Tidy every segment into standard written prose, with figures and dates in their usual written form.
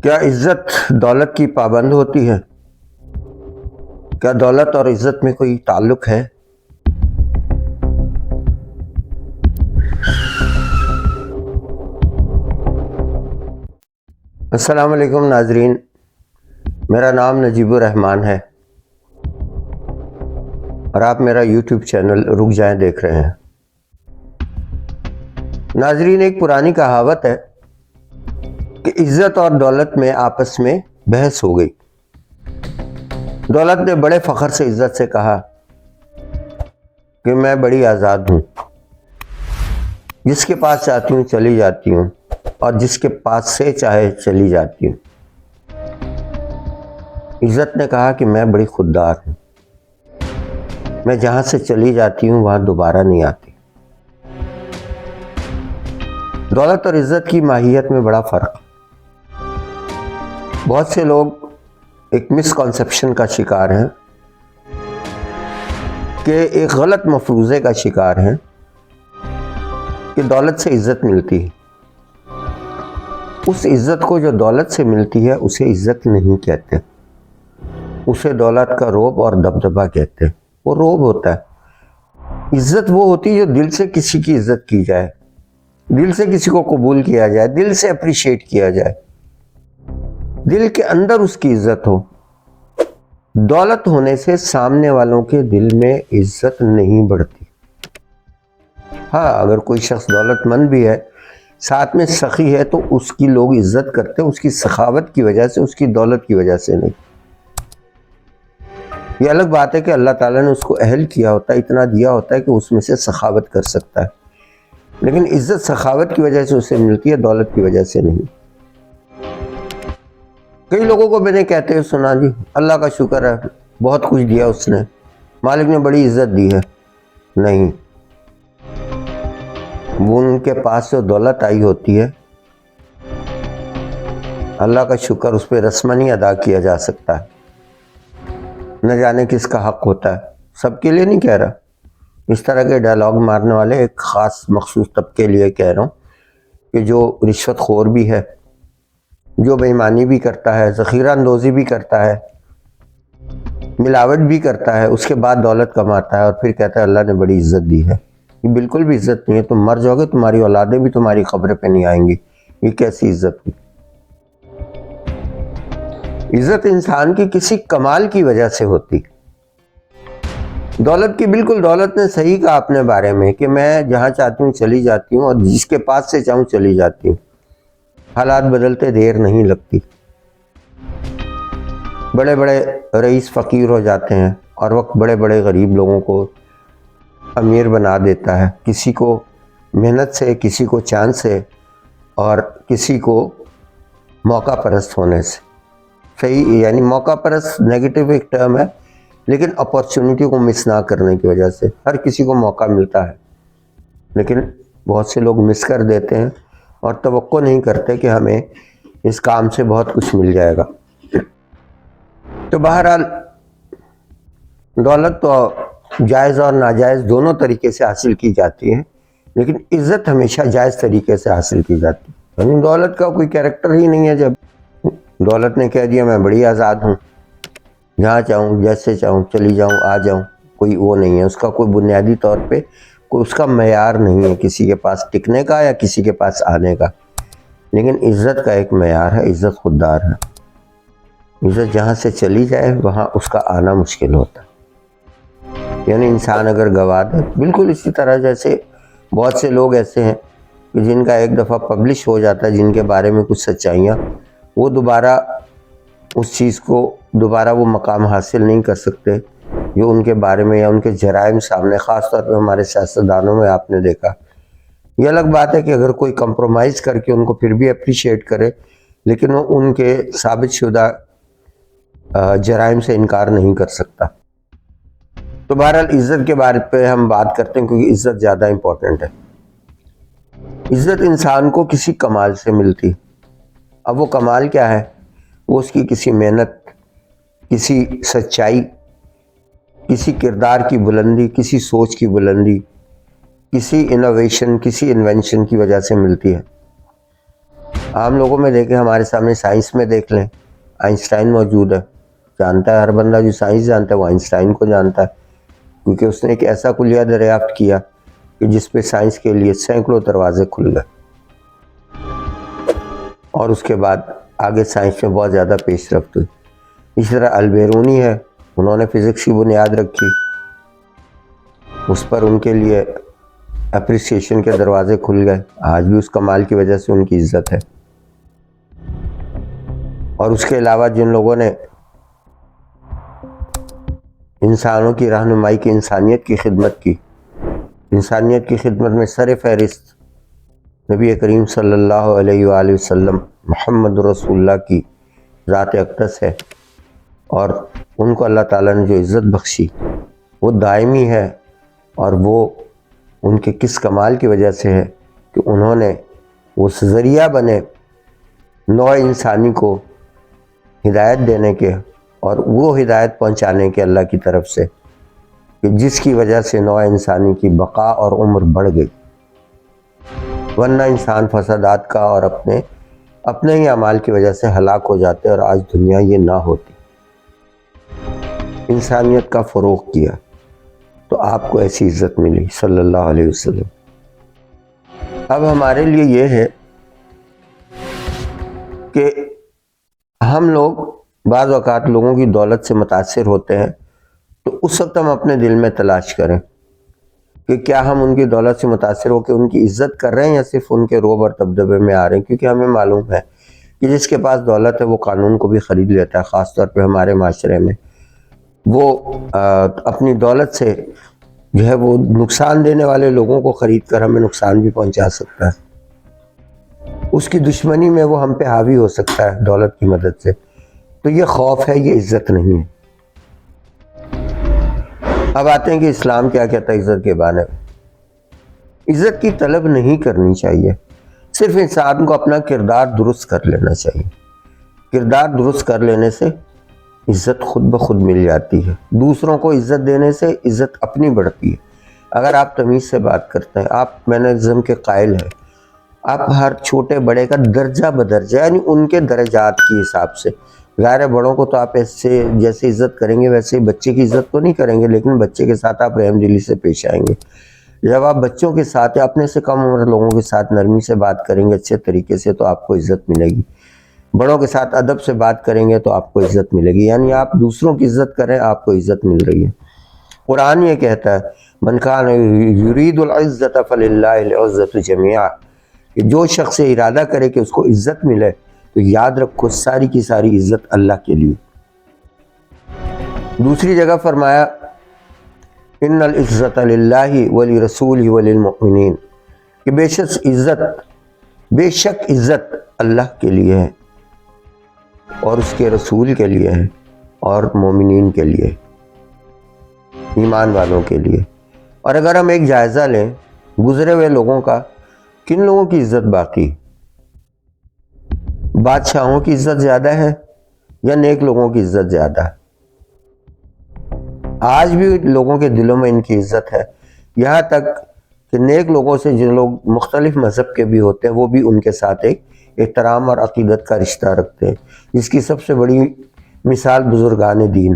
کیا عزت دولت کی پابند ہوتی ہے؟ کیا دولت اور عزت میں کوئی تعلق ہے؟ السلام علیکم ناظرین، میرا نام نجیب الرحمان ہے اور آپ میرا یوٹیوب چینل رک جائیں دیکھ رہے ہیں۔ ناظرین، ایک پرانی کہاوت ہے کہ عزت اور دولت میں آپس میں بحث ہو گئی۔ دولت نے بڑے فخر سے عزت سے کہا کہ میں بڑی آزاد ہوں، جس کے پاس چاہتی ہوں چلی جاتی ہوں اور جس کے پاس سے چاہے چلی جاتی ہوں۔ عزت نے کہا کہ میں بڑی خوددار ہوں، میں جہاں سے چلی جاتی ہوں وہاں دوبارہ نہیں آتی۔ دولت اور عزت کی ماہیت میں بڑا فرق ہے۔ بہت سے لوگ ایک مسکنسیپشن کا شکار ہیں کہ ایک غلط مفروضے کا شکار ہیں کہ دولت سے عزت ملتی ہے۔ اس عزت کو جو دولت سے ملتی ہے اسے عزت نہیں کہتے، اسے دولت کا رعب اور دبدبہ کہتے ہیں۔ وہ رعب ہوتا ہے۔ عزت وہ ہوتی ہے جو دل سے کسی کی عزت کی جائے، دل سے کسی کو قبول کیا جائے، دل سے اپریشیٹ کیا جائے، دل کے اندر اس کی عزت ہو۔ دولت ہونے سے سامنے والوں کے دل میں عزت نہیں بڑھتی۔ ہاں، اگر کوئی شخص دولت مند بھی ہے، ساتھ میں سخی ہے، تو اس کی لوگ عزت کرتے ہیں، اس کی سخاوت کی وجہ سے، اس کی دولت کی وجہ سے نہیں۔ یہ الگ بات ہے کہ اللہ تعالیٰ نے اس کو اہل کیا ہوتا ہے، اتنا دیا ہوتا ہے کہ اس میں سے سخاوت کر سکتا ہے، لیکن عزت سخاوت کی وجہ سے اسے ملتی ہے، دولت کی وجہ سے نہیں۔ کئی لوگوں کو میں نے کہتے ہوئے سنا، جی اللہ کا شکر ہے، بہت کچھ دیا اس نے، مالک نے بڑی عزت دی ہے۔ نہیں، وہ ان کے پاس جو دولت آئی ہوتی ہے، اللہ کا شکر، اس پہ رسم نہیں ادا کیا جا سکتا ہے۔ نہ جانے کس کا حق ہوتا ہے، سب کے لیے نہیں کہہ رہا، اس طرح کے ڈائلاگ مارنے والے ایک خاص مخصوص طبقے لیے کہہ رہا ہوں کہ جو رشوت خور بھی ہے، جو بے ایمانی بھی کرتا ہے، ذخیرہ اندوزی بھی کرتا ہے، ملاوٹ بھی کرتا ہے، اس کے بعد دولت کماتا ہے اور پھر کہتا ہے اللہ نے بڑی عزت دی ہے۔ یہ بالکل بھی عزت نہیں ہے۔ تم مر جاؤ گے، تمہاری اولادیں بھی تمہاری قبر پہ نہیں آئیں گی۔ یہ کیسی عزت ہوئی؟ عزت انسان کی کسی کمال کی وجہ سے ہوتی۔ دولت کی بالکل، دولت نے صحیح کہا اپنے بارے میں کہ میں جہاں چاہتی ہوں چلی جاتی ہوں اور جس کے پاس سے چاہوں چلی جاتی ہوں۔ حالات بدلتے دیر نہیں لگتی۔ بڑے بڑے رئیس فقیر ہو جاتے ہیں اور وقت بڑے بڑے غریب لوگوں کو امیر بنا دیتا ہے، کسی کو محنت سے، کسی کو چاند سے اور کسی کو موقع پرست ہونے سے۔ صحیح، یعنی موقع پرست نیگیٹو ایک ٹرم ہے، لیکن اپارچونٹی کو مس نہ کرنے کی وجہ سے۔ ہر کسی کو موقع ملتا ہے، لیکن بہت سے لوگ مس کر دیتے ہیں اور توقع نہیں کرتے کہ ہمیں اس کام سے بہت کچھ مل جائے گا۔ تو بہرحال دولت تو جائز اور ناجائز دونوں طریقے سے حاصل کی جاتی ہے، لیکن عزت ہمیشہ جائز طریقے سے حاصل کی جاتی ہے۔ یعنی دولت کا کوئی کیریکٹر ہی نہیں ہے۔ جب دولت نے کہہ دیا میں بڑی آزاد ہوں، جہاں چاہوں جیسے چاہوں چلی جاؤں آ جاؤں، کوئی وہ نہیں ہے، اس کا کوئی بنیادی طور پہ کوئی اس کا معیار نہیں ہے کسی کے پاس ٹکنے کا یا کسی کے پاس آنے کا۔ لیکن عزت کا ایک معیار ہے، عزت خوددار ہے۔ عزت جہاں سے چلی جائے وہاں اس کا آنا مشکل ہوتا ہے۔ یعنی انسان اگر گوا دے، بالکل اسی طرح جیسے بہت سے لوگ ایسے ہیں کہ جن کا ایک دفعہ پبلش ہو جاتا ہے، جن کے بارے میں کچھ سچائیاں، وہ دوبارہ اس چیز کو دوبارہ وہ مقام حاصل نہیں کر سکتے جو ان کے بارے میں، یا ان کے جرائم سامنے، خاص طور پہ ہمارے سیاستدانوں میں آپ نے دیکھا۔ یہ الگ بات ہے کہ اگر کوئی کمپرومائز کر کے ان کو پھر بھی اپریشیٹ کرے، لیکن وہ ان کے ثابت شدہ جرائم سے انکار نہیں کر سکتا۔ تو بہرحال عزت کے بارے پہ ہم بات کرتے ہیں کیونکہ عزت زیادہ امپورٹنٹ ہے۔ عزت انسان کو کسی کمال سے ملتی۔ اب وہ کمال کیا ہے؟ وہ اس کی کسی محنت، کسی سچائی، کسی کردار کی بلندی، کسی سوچ کی بلندی، کسی انوویشن، کسی انوینشن کی وجہ سے ملتی ہے۔ عام لوگوں میں دیکھیں، ہمارے سامنے سائنس میں دیکھ لیں، آئنسٹائن موجود ہے، جانتا ہے ہر بندہ جو سائنس جانتا ہے وہ آئنسٹائن کو جانتا ہے، کیونکہ اس نے ایک ایسا کلیہ دریافت کیا کہ جس پہ سائنس کے لیے سینکڑوں دروازے کھل گئے، اور اس کے بعد آگے سائنس میں بہت زیادہ پیش رفت ہوئی۔ اسی طرح البیرونی ہے، انہوں نے فزکس کی بنیاد رکھی، اس پر ان کے لیے اپریسیشن کے دروازے کھل گئے، آج بھی اس کمال کی وجہ سے ان کی عزت ہے۔ اور اس کے علاوہ جن لوگوں نے انسانوں کی رہنمائی کی، انسانیت کی خدمت کی، انسانیت کی خدمت میں سر فہرست نبی کریم صلی اللہ علیہ وآلہ وسلم محمد رسول اللہ کی ذات اقدس ہے، اور ان کو اللہ تعالیٰ نے جو عزت بخشی وہ دائمی ہے، اور وہ ان کے کس کمال کی وجہ سے ہے کہ انہوں نے اس ذریعہ بنے نوع انسانی کو ہدایت دینے کے اور وہ ہدایت پہنچانے کے اللہ کی طرف سے، کہ جس کی وجہ سے نوع انسانی کی بقا اور عمر بڑھ گئی، ورنہ انسان فسادات کا اور اپنے ہی اعمال کی وجہ سے ہلاک ہو جاتے، اور آج دنیا یہ نہ ہوتی۔ انسانیت کا فروغ کیا تو آپ کو ایسی عزت ملی صلی اللہ علیہ وسلم۔ اب ہمارے لیے یہ ہے کہ ہم لوگ بعض اوقات لوگوں کی دولت سے متاثر ہوتے ہیں، تو اس وقت ہم اپنے دل میں تلاش کریں کہ کیا ہم ان کی دولت سے متاثر ہو کے ان کی عزت کر رہے ہیں یا صرف ان کے روب اور دبدبے میں آ رہے ہیں، کیونکہ ہمیں معلوم ہے کہ جس کے پاس دولت ہے وہ قانون کو بھی خرید لیتا ہے، خاص طور پہ ہمارے معاشرے میں وہ اپنی دولت سے جو ہے وہ نقصان دینے والے لوگوں کو خرید کر ہمیں نقصان بھی پہنچا سکتا ہے، اس کی دشمنی میں وہ ہم پہ حاوی ہو سکتا ہے دولت کی مدد سے۔ تو یہ خوف ہے، یہ عزت نہیں ہے۔ اب آتے ہیں کہ اسلام کیا کہتا ہے عزت کے بارے میں۔ عزت کی طلب نہیں کرنی چاہیے، صرف انسان کو اپنا کردار درست کر لینا چاہیے۔ کردار درست کر لینے سے عزت خود بخود مل جاتی ہے۔ دوسروں کو عزت دینے سے عزت اپنی بڑھتی ہے۔ اگر آپ تمیز سے بات کرتے ہیں، آپ مینرزم کے قائل ہیں، آپ ہر چھوٹے بڑے کا درجہ بدرجہ یعنی ان کے درجات کی حساب سے، غیر بڑوں کو تو آپ ایسے جیسے عزت کریں گے ویسے ہی بچے کی عزت تو نہیں کریں گے، لیکن بچے کے ساتھ آپ رحم دلی سے پیش آئیں گے۔ جب آپ بچوں کے ساتھ یا اپنے سے کم عمر لوگوں کے ساتھ نرمی سے بات کریں گے اچھے طریقے سے تو آپ کو عزت ملے گی۔ بڑوں کے ساتھ ادب سے بات کریں گے تو آپ کو عزت ملے گی، یعنی آپ دوسروں کی عزت کریں آپ کو عزت مل رہی ہے۔ قرآن یہ کہتا ہے من کان یرید العزت فللہ العزت جمیعا، کہ جو شخص ارادہ کرے کہ اس کو عزت ملے تو یاد رکھو ساری کی ساری عزت اللہ کے لیے۔ دوسری جگہ فرمایا ان العزت للہ ولرسولہ وللمؤمنین، کہ بے شک عزت اللہ کے لیے ہے اور اس کے رسول کے لیے ہے اور مومنین کے لیے، ایمان والوں کے لیے۔ اور اگر ہم ایک جائزہ لیں گزرے ہوئے لوگوں کا، کن لوگوں کی عزت باقی؟ بادشاہوں کی عزت زیادہ ہے یا نیک لوگوں کی عزت زیادہ ہے؟ آج بھی لوگوں کے دلوں میں ان کی عزت ہے، یہاں تک کہ نیک لوگوں سے جو لوگ مختلف مذہب کے بھی ہوتے ہیں وہ بھی ان کے ساتھ ایک احترام اور عقیدت کا رشتہ رکھتے ہیں، جس کی سب سے بڑی مثال بزرگان دین۔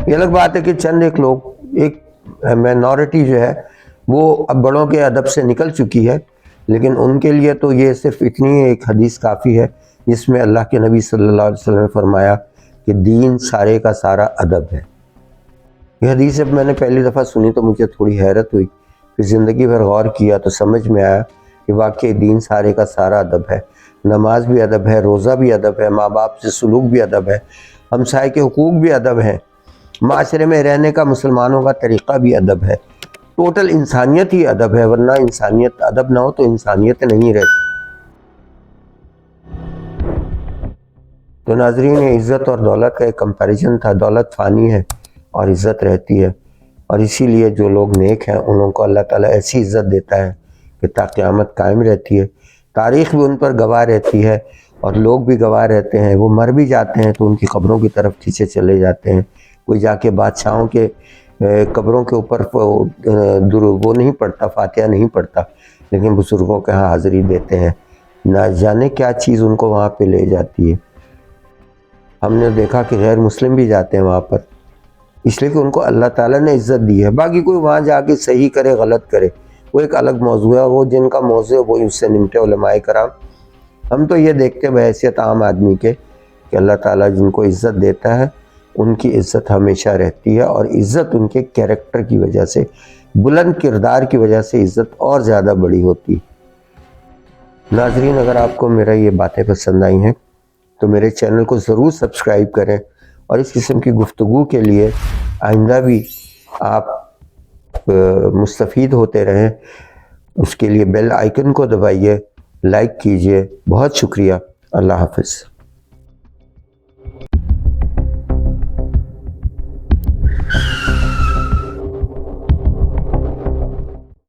یہ الگ بات ہے کہ چند ایک لوگ، ایک مائنورٹی جو ہے وہ اب بڑوں کے ادب سے نکل چکی ہے، لیکن ان کے لیے تو یہ صرف اتنی ایک حدیث کافی ہے جس میں اللہ کے نبی صلی اللہ علیہ وسلم نے فرمایا کہ دین سارے کا سارا ادب ہے۔ یہ حدیث جب میں نے پہلی دفعہ سنی تو مجھے تھوڑی حیرت ہوئی، پھر زندگی بھر غور کیا تو سمجھ میں آیا کہ واقعی دین سارے کا سارا ادب ہے۔ نماز بھی ادب ہے، روزہ بھی ادب ہے، ماں باپ سے سلوک بھی ادب ہے، ہمسائے کے حقوق بھی ادب ہے، معاشرے میں رہنے کا مسلمانوں کا طریقہ بھی ادب ہے، ٹوٹل انسانیت ہی ادب ہے، ورنہ انسانیت ادب نہ ہو تو انسانیت نہیں رہتی۔ تو ناظرین، عزت اور دولت کا ایک کمپیریزن تھا، دولت فانی ہے اور عزت رہتی ہے، اور اسی لیے جو لوگ نیک ہیں ان کو اللہ تعالیٰ ایسی عزت دیتا ہے کہ تا قیامت قائم رہتی ہے، تاریخ بھی ان پر گواہ رہتی ہے اور لوگ بھی گواہ رہتے ہیں۔ وہ مر بھی جاتے ہیں تو ان کی قبروں کی طرف کھینچے چلے جاتے ہیں، کوئی جا کے بادشاہوں کے قبروں کے اوپر وہ نہیں پڑھتا، فاتحہ نہیں پڑھتا، لیکن بزرگوں کے ہاں حاضری دیتے ہیں، نہ جانے کیا چیز ان کو وہاں پہ لے جاتی ہے۔ ہم نے دیکھا کہ غیر مسلم بھی جاتے ہیں وہاں پر، اس لیے کہ ان کو اللہ تعالیٰ نے عزت دی ہے۔ باقی کوئی وہاں جا کے صحیح کرے غلط کرے وہ ایک الگ موضوع ہے، وہ جن کا موضوع ہے وہی اس سے نمٹے علماء کرام۔ ہم تو یہ دیکھتے بحیثیت عام آدمی کے کہ اللہ تعالیٰ جن کو عزت دیتا ہے ان کی عزت ہمیشہ رہتی ہے، اور عزت ان کے کیریکٹر کی وجہ سے، بلند کردار کی وجہ سے عزت اور زیادہ بڑی ہوتی ہے۔ ناظرین، اگر آپ کو میرا یہ باتیں پسند آئی ہیں تو میرے چینل کو ضرور سبسکرائب کریں، اور اس قسم کی گفتگو کے لیے آئندہ بھی آپ مستفید ہوتے رہیں، اس کے لیے بیل آئیکن کو دبائیے، لائک کیجئے۔ بہت شکریہ، اللہ حافظ۔